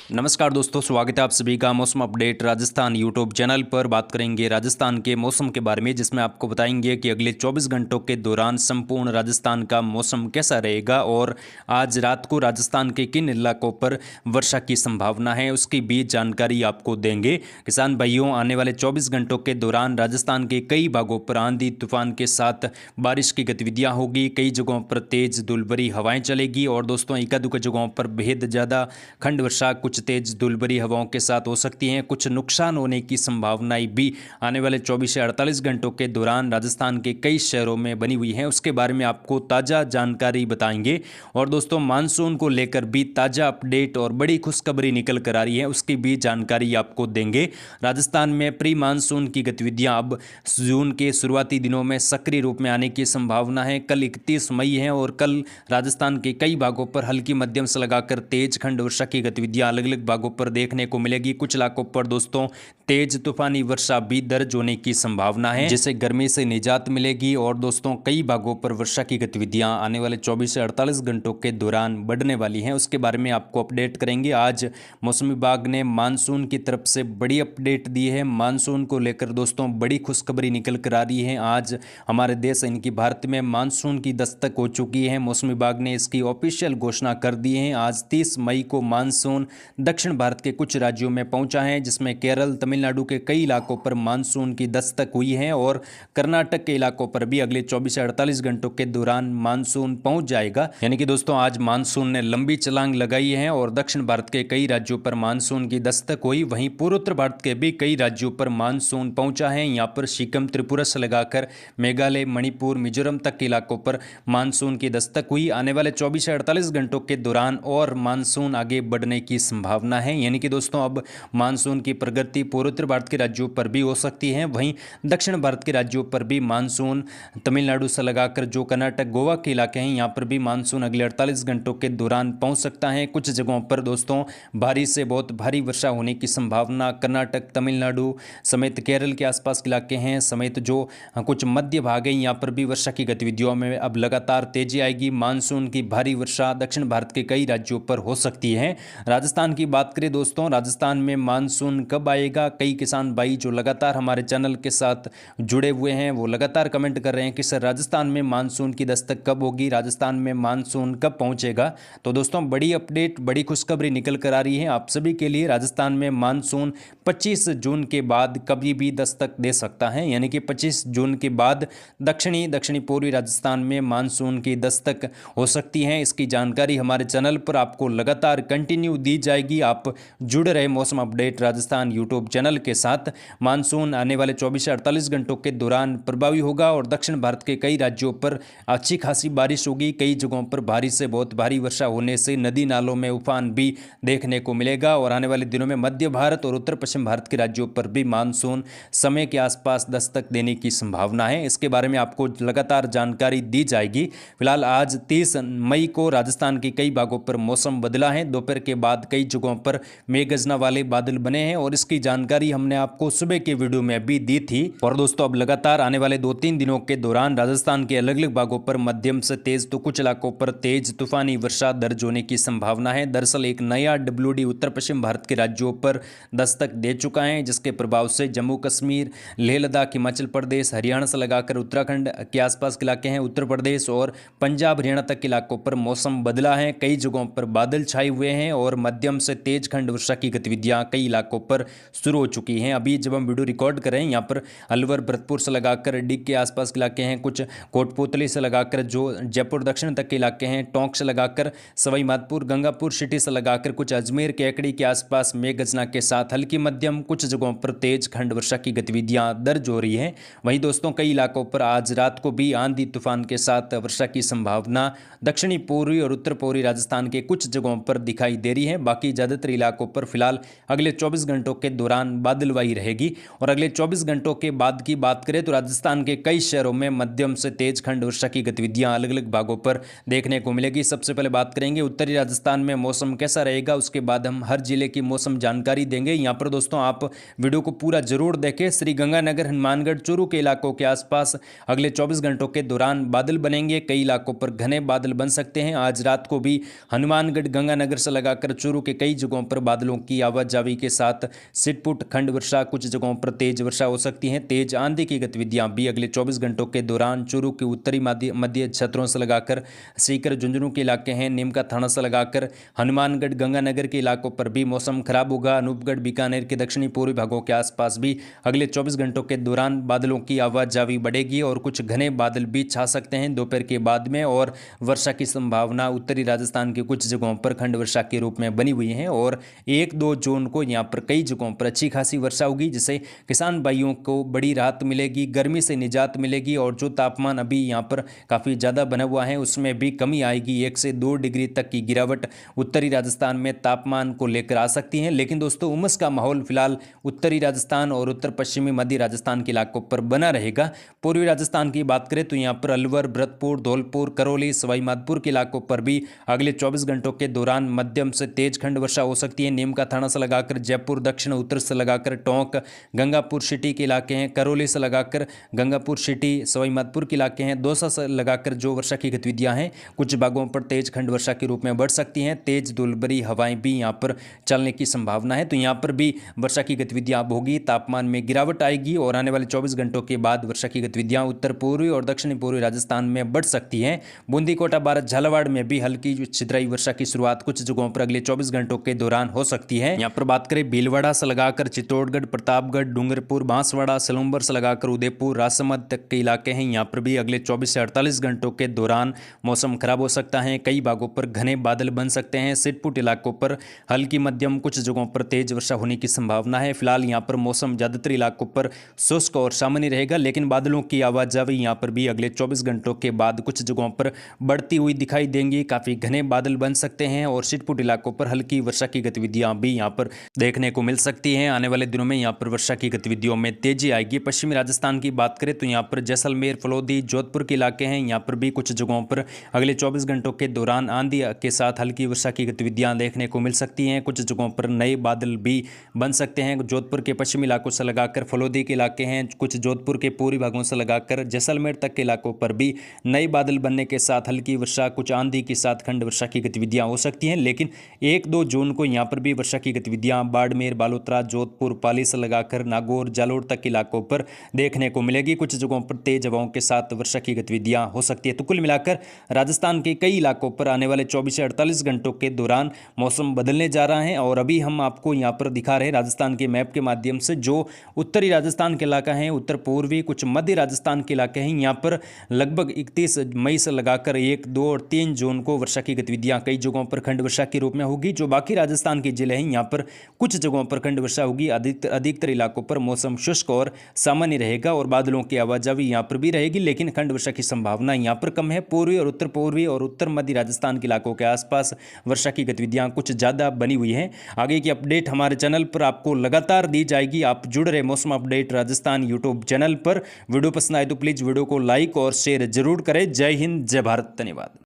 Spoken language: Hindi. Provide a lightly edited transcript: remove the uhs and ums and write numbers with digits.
नमस्कार दोस्तों, स्वागत है आप सभी का मौसम अपडेट राजस्थान यूट्यूब चैनल पर। बात करेंगे राजस्थान के मौसम के बारे में, जिसमें आपको बताएंगे कि अगले 24 घंटों के दौरान संपूर्ण राजस्थान का मौसम कैसा रहेगा और आज रात को राजस्थान के किन इलाकों पर वर्षा की संभावना है, उसकी भी जानकारी आपको देंगे। किसान भाइयों, आने वाले 24 घंटों के दौरान राजस्थान के कई भागों पर आंधी तूफान के साथ बारिश की गतिविधियाँ होगी। कई जगहों पर तेज धूलभरी हवाएं चलेगी और दोस्तों एका दुका जगहों पर बेहद ज़्यादा खंड वर्षा, कुछ तेज धूलभरी हवाओं के साथ हो सकती हैं। कुछ नुकसान होने की संभावनाएं भी आने वाले 24 से 48 घंटों के दौरान राजस्थान के कई शहरों में बनी हुई हैं। उसके बारे में आपको ताज़ा जानकारी बताएंगे। और दोस्तों मानसून को लेकर भी ताज़ा अपडेट और बड़ी खुशखबरी निकल कर आ रही है, उसकी भी जानकारी आपको देंगे। राजस्थान में प्री मानसून की गतिविधियां अब जून के शुरुआती दिनों में सक्रिय रूप में आने की संभावना है। कल 31 मई है और कल राजस्थान के कई भागों पर हल्की मध्यम से लगाकर तेज खंड वर्षा की गतिविधियां अलग अलग भागों पर देखने को मिलेगी। कुछ इलाकों पर दोस्तों तेज तूफानी वर्षा भी दर्ज होने की संभावना है, जिससे गर्मी से निजात मिलेगी। और दोस्तों कई भागों पर वर्षा की गतिविधियां आने वाले 24 से 48 घंटों के दौरान बढ़ने वाली हैं, उसके बारे में आपको अपडेट करेंगे। आज मौसम विभाग ने मानसून की तरफ से बड़ी अपडेट दी है। मानसून को लेकर दोस्तों बड़ी खुशखबरी निकल कर आ रही है। आज हमारे देश इनकी भारत में मानसून की दस्तक हो चुकी है। मौसम विभाग ने इसकी ऑफिशियल घोषणा कर दी है। आज 30 मई को मानसून दक्षिण भारत के कुछ राज्यों में पहुंचा है, जिसमें केरल, तमिलनाडु के कई इलाकों पर मानसून की दस्तक हुई है और कर्नाटक के इलाकों पर भी अगले 24 से 48 घंटों के दौरान मानसून पहुंच जाएगा। यानी कि दोस्तों आज मानसून ने लंबी छलांग लगाई है और दक्षिण भारत के कई राज्यों पर मानसून की दस्तक हुई। वहीं पूर्वोत्तर भारत के भी कई राज्यों पर मानसून पहुंचा है। यहाँ पर सिक्किम, त्रिपुरा से लगाकर मेघालय, मणिपुर, मिजोरम तक के इलाकों पर मानसून की दस्तक हुई। आने वाले 24 से 48 घंटों के दौरान और मानसून आगे बढ़ने की संभावना है। यानी कि दोस्तों अब मानसून की प्रगति पूर्वोत्तर भारत के राज्यों पर भी हो सकती है। वहीं दक्षिण भारत के राज्यों पर भी मानसून तमिलनाडु से लगाकर जो कर्नाटक, गोवा के इलाके हैं, यहाँ पर भी मानसून अगले 48 घंटों के दौरान पहुंच सकता है। कुछ जगहों पर दोस्तों भारी से बहुत भारी वर्षा होने की संभावना कर्नाटक, तमिलनाडु समेत केरल के आसपास के इलाके हैं समेत जो कुछ मध्य भाग है, यहाँ पर भी वर्षा की गतिविधियों में अब लगातार तेजी आएगी। मानसून की भारी वर्षा दक्षिण भारत के कई राज्यों पर हो सकती है। राजस्थान की बात करें दोस्तों, राजस्थान में मानसून कब आएगा? कई किसान भाई जो लगातार हमारे चैनल के साथ जुड़े हुए हैं वो लगातार कमेंट कर रहे हैं कि सर राजस्थान में मानसून की दस्तक कब होगी, राजस्थान में मानसून कब पहुंचेगा। तो दोस्तों बड़ी अपडेट, बड़ी खुशखबरी निकल कर आ रही है आप सभी के लिए। राजस्थान में मानसून 25 जून के बाद कभी भी दस्तक दे सकता है। यानी कि 25 जून के बाद दक्षिणी पूर्वी राजस्थान में मानसून की दस्तक हो सकती है। इसकी जानकारी हमारे चैनल पर आपको लगातार कंटिन्यू दी जाएगी। आप जुड़ रहे मौसम अपडेट राजस्थान यूट्यूब चैनल के साथ। मानसून आने वाले 24 से 48 घंटों के दौरान प्रभावी होगा और दक्षिण भारत के कई राज्यों पर अच्छी खासी बारिश होगी। कई जगहों पर भारी से बहुत भारी वर्षा होने से नदी नालों में उफान भी देखने को मिलेगा। और आने वाले दिनों में मध्य भारत और उत्तर पश्चिम भारत के राज्यों पर भी मानसून समय के आसपास दस्तक देने की संभावना है। इसके बारे में आपको लगातार जानकारी दी जाएगी। फिलहाल आज 30 मई को राजस्थान के कई भागों पर मौसम बदला है। दोपहर के बाद कई जगहों पर मेघगर्जना वाले बादल बने हैं और इसकी जानकारी हमने आपको सुबह के वीडियो में भी दी थी। और दोस्तों अब लगातार आने वाले 2-3 दिनों के दौरान राजस्थान के अलग अलग भागों पर मध्यम से तेज तो कुछ इलाकों पर तेज तूफानी वर्षा दर्ज होने की संभावना है। दरअसल एक नया WD उत्तर पश्चिम भारत के राज्यों पर दस्तक दे चुका है, जिसके प्रभाव से जम्मू कश्मीर, लेह लद्दाख, हिमाचल प्रदेश, हरियाणा से लगाकर उत्तराखंड के आसपास के इलाके हैं, उत्तर प्रदेश और पंजाब, हरियाणा तक के इलाकों पर मौसम बदला है। कई जगहों पर बादल छाए हुए हैं और मध्यम से तेज खंड वर्षा की गतिविधियां कई इलाकों पर शुरू हो चुकी हैं। अभी जब हम वीडियो रिकॉर्ड कर रहे हैं, यहाँ पर अलवर, भरतपुर से लगाकर डिग के आसपास के इलाके हैं, कुछ कोटपुतली से लगाकर जो जयपुर दक्षिण तक के इलाके हैं, टोंक से लगाकर सवाई माधोपुर, गंगापुर सिटी से लगाकर कुछ अजमेर, केकड़ी के आसपास मेघगर्जना के साथ हल्की मध्यम, कुछ जगहों पर तेज खंड वर्षा की गतिविधियां दर्ज हो रही हैं। वहीं दोस्तों कई इलाकों पर आज रात को भी आंधी तूफान के साथ वर्षा की संभावना दक्षिणी पूर्वी और उत्तर पूर्वी राजस्थान के कुछ जगहों पर दिखाई दे रही है। बाकी ज्यादातर इलाकों पर फिलहाल अगले 24 घंटों के दौरान बादलवाई रहेगी। और अगले 24 घंटों के बाद की बात करें तो राजस्थान के कई शहरों में मध्यम से तेज खंड वर्षा की गतिविधियां अलग अलग भागों पर देखने को मिलेगी। सबसे पहले बात करेंगे उत्तरी राजस्थान में मौसम कैसा रहेगा, उसके बाद हम हर जिले की मौसम जानकारी देंगे। यहाँ पर दोस्तों आप वीडियो को पूरा जरूर देखें। श्री गंगानगर, हनुमानगढ़, चूरू के इलाकों के आसपास अगले 24 घंटों के दौरान बादल बनेंगे। कई इलाकों पर घने बादल बन सकते हैं। आज रात को भी हनुमानगढ़, गंगानगर से लगाकर चूरू के कई जगहों पर बादलों की आवाजावी के साथ छिटपुट खंड वर्षा, कुछ जगहों पर तेज वर्षा हो सकती है। तेज आंधी की गतिविधियां भी अगले 24 घंटों के दौरान चूरू के उत्तरी मध्य क्षेत्रों से लगाकर सीकर झुंझुनू के इलाके हैं, नीमका थाना से लगाकर हनुमानगढ़ गंगानगर के इलाकों पर भी मौसम खराब होगा। अनूपगढ़ बीकानेर के दक्षिणी पूर्वी भागों के आसपास भी अगले 24 घंटों के दौरान बादलों की आवाजावी बढ़ेगी और कुछ घने बादल भी छा सकते हैं दोपहर के बाद में। और वर्षा की संभावना उत्तरी राजस्थान के कुछ जगहों पर खंड वर्षा के रूप में बनी हुई है और 1-2 जून को यहाँ पर कई जगहों पर अच्छी खासी वर्षा होगी, जिससे किसान भाइयों को बड़ी राहत मिलेगी, गर्मी से निजात मिलेगी और जो तापमान अभी यहाँ पर काफ़ी ज़्यादा बना हुआ है उसमें भी कमी आएगी। 1 से 2 डिग्री तक की गिरावट उत्तरी राजस्थान में तापमान को लेकर आ सकती है। लेकिन दोस्तों उमस का माहौल फिलहाल उत्तरी राजस्थान और उत्तर पश्चिमी मध्य राजस्थान के इलाकों पर बना रहेगा। पूर्वी राजस्थान की बात करें तो यहाँ पर अलवर, भरतपुर, धौलपुर, करौली, सवाई माधोपुर के इलाकों पर भी अगले 24 घंटों के दौरान मध्यम से तेज खंड वर्षा हो सकती है। नीमका थाना से लगाकर जयपुर, दक्षिण उत्तर से लगाकर टोंक, गंगापुर सिटी के इलाके हैं, करौली से लगाकर गंगापुर सिटी, सवाई माधोपुर के इलाके हैं, दौसा से लगाकर जो वर्षा की गतिविधियां हैं कुछ भागों पर तेज खंड वर्षा के रूप में बढ़ सकती हैं। तेज धूलभरी हवाएं भी यहाँ पर चलने की संभावना है, तो यहाँ पर भी वर्षा की गतिविधियां अब होगी, तापमान में गिरावट आएगी और आने वाले 24 घंटों के बाद वर्षा की गतिविधियां उत्तर पूर्वी और दक्षिणी पूर्वी राजस्थान में बढ़ सकती हैं। बूंदी, कोटा, बारात, झालावाड़ में भी हल्की छितराई वर्षा की शुरुआत कुछ जगहों पर अगले 24 घंटों के दौरान हो सकती है। यहाँ पर बात करें भीलवाड़ा से लगाकर चित्तौड़गढ़, प्रतापगढ़, डूंगरपुर, बांसवाड़ा, सलूंबर से लगाकर उदयपुर, राजसमंद तक के इलाके हैं, यहाँ पर भी अगले 24 से 48 घंटों के दौरान मौसम खराब हो सकता है। कई भागों पर घने बादल बन सकते हैं। छिटपुट इलाकों पर हल्की मध्यम, कुछ जगहों पर तेज वर्षा होने की संभावना है। फिलहाल यहाँ पर मौसम ज्यादातर इलाकों पर शुष्क और सामान्य रहेगा, लेकिन बादलों की आवाजावी यहाँ पर भी अगले 24 घंटों के बाद कुछ जगहों पर बढ़ती हुई दिखाई देंगी। काफी घने बादल बन सकते हैं और छिटपुट इलाकों पर हल्की वर्षा की गतिविधियां भी यहाँ पर देखने को मिल सकती हैं। आने वाले दिनों में यहाँ पर वर्षा की गतिविधियों में तेजी आएगी। पश्चिमी राजस्थान की बात करें तो यहाँ पर जैसलमेर, फलोदी, जोधपुर के इलाके हैं, यहाँ पर भी कुछ जगहों पर अगले 24 घंटों के दौरान आंधी के साथ हल्की वर्षा की गतिविधियां देखने को मिल सकती हैं। कुछ जगहों पर नए बादल भी बन सकते हैं। जोधपुर के पश्चिमी इलाकों से लगाकर फलोदी के इलाके हैं, कुछ जोधपुर के पूर्वी भागों से लगाकर जैसलमेर तक के इलाकों पर भी नए बादल बनने के साथ हल्की वर्षा, कुछ आंधी के साथ खंड वर्षा की गतिविधियां हो सकती हैं। लेकिन 1-2 जून को यहाँ पर भी वर्षा की गतिविधियां बाड़मेर, बालोतरा, जोधपुर, पाली से लगाकर नागौर, जालोर तक के इलाकों पर देखने को मिलेगी। कुछ जगहों पर तेज हवाओं के साथ वर्षा की गतिविधियां हो सकती है। तो कुल मिलाकर राजस्थान के कई इलाकों पर आने वाले 24 से 48 घंटों के दौरान मौसम बदलने जा रहा है और अभी हम आपको यहाँ पर दिखा रहे हैं राजस्थान के मैप के माध्यम से जो उत्तरी राजस्थान के इलाका है, उत्तर पूर्वी, कुछ मध्य राजस्थान के इलाके हैं, यहाँ पर लगभग 31 मई से लगाकर 1, 2 और 3 जून को वर्षा की गतिविधियां कई जगहों पर खंड वर्षा के रूप में होगी। जो बाकी राजस्थान के जिले हैं यहाँ पर कुछ जगहों पर खंड वर्षा होगी। अधिकतर इलाकों पर मौसम शुष्क और सामान्य रहेगा और बादलों की आवाजावी यहाँ पर भी रहेगी, लेकिन खंड वर्षा की संभावना यहाँ पर कम है। पूर्वी और उत्तर पूर्वी और उत्तर मध्य राजस्थान के इलाकों के आसपास वर्षा की गतिविधियां कुछ ज़्यादा बनी हुई हैं। आगे की अपडेट हमारे चैनल पर आपको लगातार दी जाएगी। आप जुड़ रहे मौसम अपडेट राजस्थान यूट्यूब चैनल पर। वीडियो पसंद आए तो प्लीज़ वीडियो को लाइक और शेयर जरूर करें। जय हिंद, जय भारत, धन्यवाद।